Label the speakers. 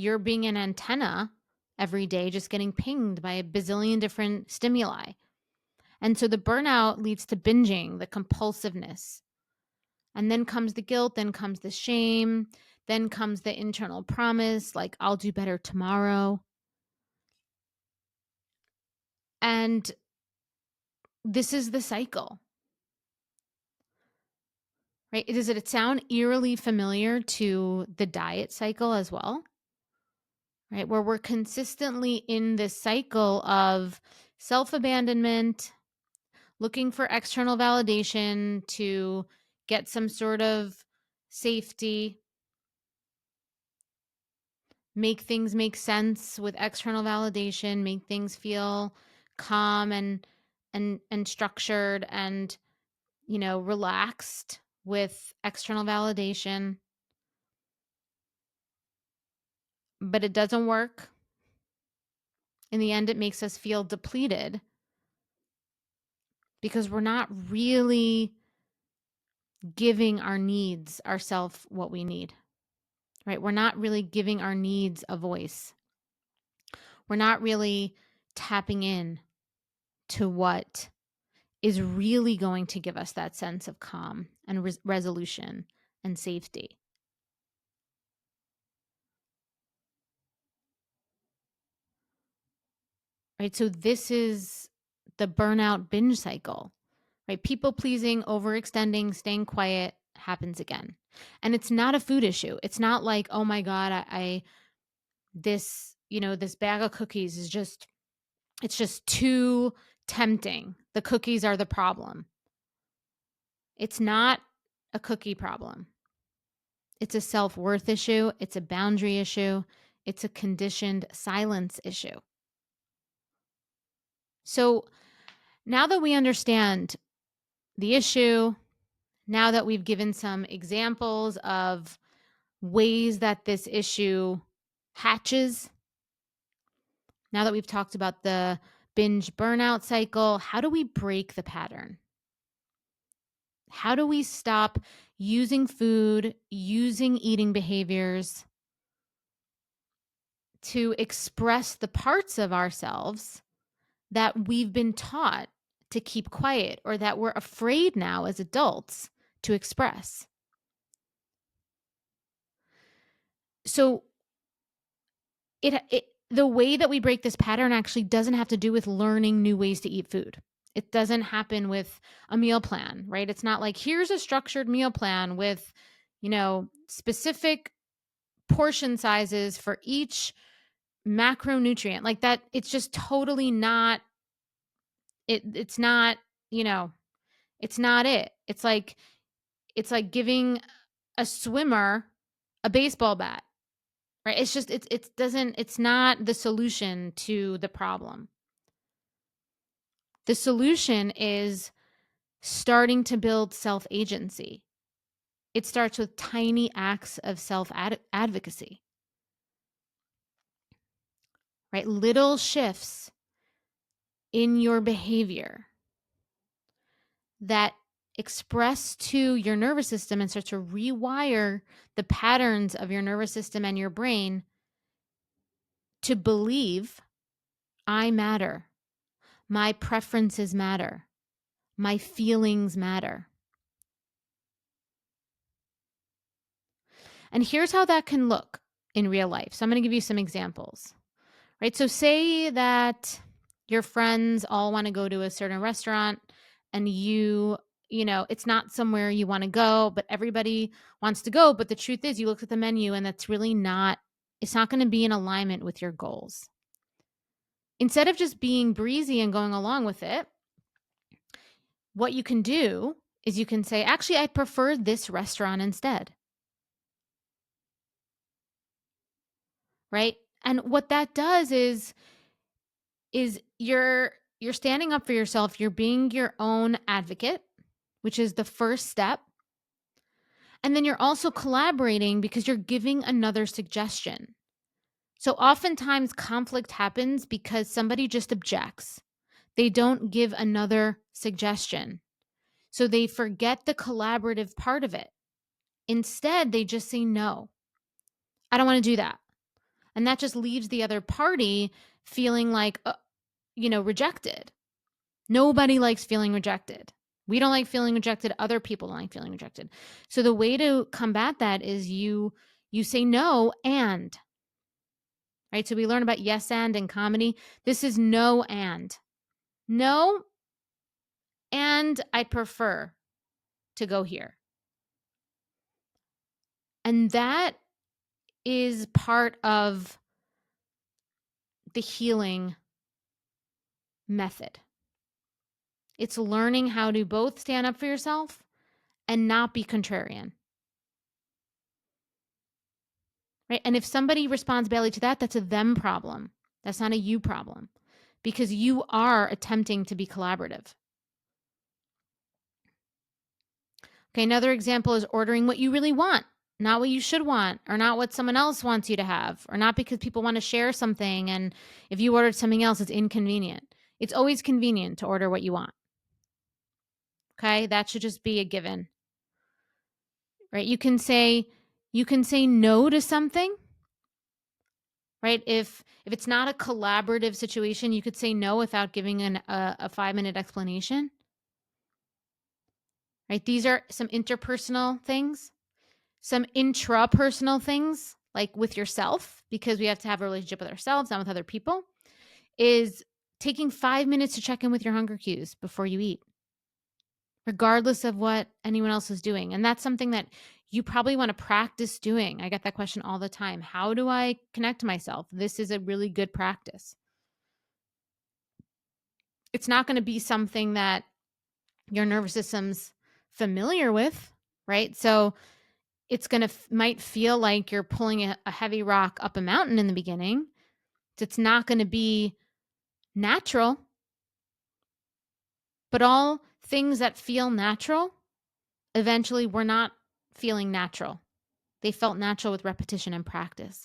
Speaker 1: you're being an antenna every day, just getting pinged by a bazillion different stimuli. And so the burnout leads to binging, the compulsiveness. And then comes the guilt, then comes the shame, then comes the internal promise, like, I'll do better tomorrow. And this is the cycle, right? Does it sound eerily familiar to the diet cycle as well? Right? Where we're consistently in this cycle of self-abandonment, looking for external validation to get some sort of safety, make things make sense with external validation, make things feel calm and structured and, relaxed with external validation. But it doesn't work. In the end, it makes us feel depleted because we're not really giving our needs, ourself, what we need, right? We're not really giving our needs a voice. We're not really tapping in to what is really going to give us that sense of calm and resolution and safety. Right? So this is the burnout binge cycle, right? People pleasing, overextending, staying quiet happens again. And it's not a food issue. It's not like, oh my God, this bag of cookies is it's just too tempting. The cookies are the problem. It's not a cookie problem. It's a self-worth issue. It's a boundary issue. It's a conditioned silence issue. So now that we understand the issue, now that we've given some examples of ways that this issue hatches, now that we've talked about the binge burnout cycle, how do we break the pattern? How do we stop using food, using eating behaviors to express the parts of ourselves that we've been taught to keep quiet or that we're afraid now as adults to express? So the way that we break this pattern actually doesn't have to do with learning new ways to eat food. It doesn't happen with a meal plan, right? It's not like, here's a structured meal plan with, specific portion sizes for each macronutrient. Like that, it's just totally not it's not, it's not it. It's like giving a swimmer a baseball bat. Right? It's just it's not the solution to the problem. The solution is starting to build self-agency. It starts with tiny acts of self-advocacy. Right? Little shifts in your behavior that express to your nervous system and start to rewire the patterns of your nervous system and your brain to believe, I matter. My preferences matter. My feelings matter. And here's how that can look in real life. So I'm going to give you some examples, right? So say that your friends all want to go to a certain restaurant and it's not somewhere you want to go, but everybody wants to go. But the truth is you look at the menu and it's not going to be in alignment with your goals. Instead of just being breezy and going along with it, what you can do is you can say, actually, I prefer this restaurant instead. Right? And what that does is you're standing up for yourself, you're being your own advocate, which is the first step. And then you're also collaborating because you're giving another suggestion. So oftentimes conflict happens because somebody just objects. They don't give another suggestion. So they forget the collaborative part of it. Instead, they just say, no, I don't want to do that. And that just leaves the other party feeling like, rejected. Nobody likes feeling rejected. We don't like feeling rejected. Other people don't like feeling rejected. So the way to combat that is you say no and, right? So we learn about yes and in comedy. This is no and. No, and I'd prefer to go here. And that is part of the healing method. It's learning how to both stand up for yourself and not be contrarian. Right? And if somebody responds badly to that, that's a them problem. That's not a you problem, because you are attempting to be collaborative. Okay, another example is ordering what you really want, not what you should want, or not what someone else wants you to have, or not because people want to share something. And if you ordered something else, it's inconvenient. It's always convenient to order what you want. Okay, that should just be a given. Right? You can say no to something. Right? If it's not a collaborative situation, you could say no without giving a 5-minute explanation. Right? These are some interpersonal things, some intrapersonal things, like with yourself, because we have to have a relationship with ourselves, not with other people, is taking 5 minutes to check in with your hunger cues before you eat, regardless of what anyone else is doing. And that's something that you probably want to practice doing. I get that question all the time. How do I connect to myself? This is a really good practice. It's not going to be something that your nervous system's familiar with, right? So it's going to might feel like you're pulling a heavy rock up a mountain in the beginning. It's not going to be natural. But all things that feel natural eventually were not feeling natural. They felt natural with repetition and practice.